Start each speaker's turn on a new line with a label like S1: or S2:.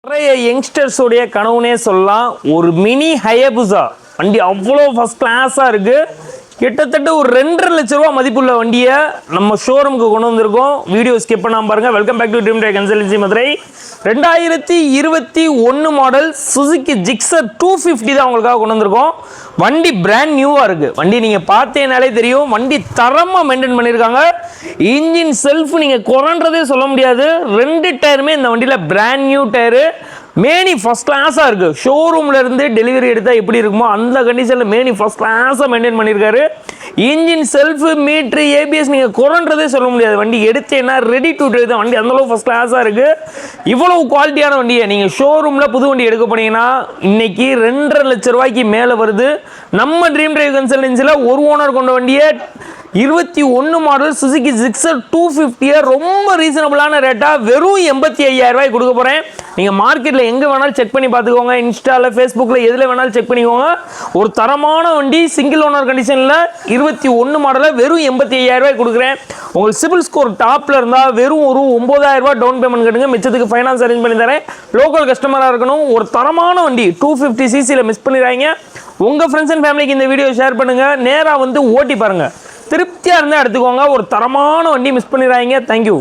S1: நிறைய யங்ஸ்டர்ஸோடைய கனவுனே சொல்லலாம். ஒரு மினி ஹயபுசா வண்டி அவ்வளோ ஃபர்ஸ்ட் கிளாஸாக இருக்குது. கிட்டத்தட்ட ஒரு 2.5 லட்ச ரூபா மதிப்புள்ள வண்டியை நம்ம ஷோரூமுக்கு கொண்டு வந்திருக்கோம். வீடியோ ஸ்கிப் பண்ணாமல் பாருங்கள். Welcome back to dream dry consultancy Madurai. 2021 model Suzuki Gixxer 250 தான் உங்களுக்காக கொண்டு வந்திருக்கோம். வண்டி பிராண்ட் நியூவாக இருக்குது. வண்டி நீங்கள் பார்த்தேனாலே தெரியும். வண்டி தரமாக மெயின்டைன் பண்ணியிருக்காங்க. இன்ஜின் செல்ஃப் நீங்கள் குறன்றதே சொல்ல முடியாது. 2 டயருமே இந்த வண்டியில் பிராண்ட் நியூ டயரு. மேனி ஃபர்ஸ்ட் கிளாஸாக இருக்குது. ஷோரூமில் இருந்து டெலிவரி எடுத்தால் எப்படி இருக்குமோ அந்த கண்டிஷனில் மேனி ஃபர்ஸ்ட் கிளாஸாக மெயின்டைன் பண்ணியிருக்காரு. இன்ஜின் செல்ஃபு மீட்ரு ஏபிஎஸ் நீங்கள் குறன்றதே சொல்ல முடியாது. வண்டி எடுத்தேன்னா ரெடி டு டிரைவ் தான். வண்டி அந்தளவு ஃபர்ஸ்ட் கிளாஸாக இருக்குது. இவ்வளவு குவாலிட்டியான வண்டியை நீங்கள் ஷோரூமில் புது வண்டி எடுக்க போனீங்கன்னா இன்னைக்கு 2.5 லட்ச ரூபாய்க்கு மேலே வருது. நம்ம ட்ரீம் டிரைவ் கன்சல்டன்சியில் ஒரு ஓனர் கொண்ட வண்டியை 21 மாடல் சுசுகி ஜிக்ஸர் 250 ரொம்ப ரீசனபிளான ரேட்டாக வெறும் 85,000 ரூபாய் கொடுக்க போகிறேன். நீங்கள் மார்க்கெட்டில் எங்கே வேணாலும் செக் பண்ணி பார்த்துக்கோங்க. இன்ஸ்டாவில், ஃபேஸ்புக்கில் எதில் வேணாலும் செக் பண்ணிக்கோங்க. ஒரு தரமான வண்டி சிங்கிள் ஓனர் கண்டிஷனில் 21 மாடலில் வெறும் 85,000 ரூபாய் கொடுக்குறேன். உங்களுக்கு சிபில் ஸ்கோர் டாப்பில் இருந்தால் வெறும் ஒரு 9,000 ரூபாய் டவுன் பேமெண்ட் கட்டுங்க. மிச்சத்துக்கு ஃபைனான்ஸ் அரேஞ்ச் பண்ணி தரேன். லோக்கல் கஸ்டமராக இருக்கணும். ஒரு தரமான வண்டி 250 சிசியில் மிஸ் பண்ணிடுறாங்க. உங்கள் ஃப்ரெண்ட்ஸ் அண்ட் ஃபேமிலிக்கு இந்த வீடியோ ஷேர் பண்ணுங்கள். நேராக வந்து ஓட்டி பாருங்கள். திருப்தியாக இருந்தால் எடுத்துக்கோங்க. ஒரு தரமான வண்டி மிஸ் பண்ணிடுறாங்க. தேங்க்யூ.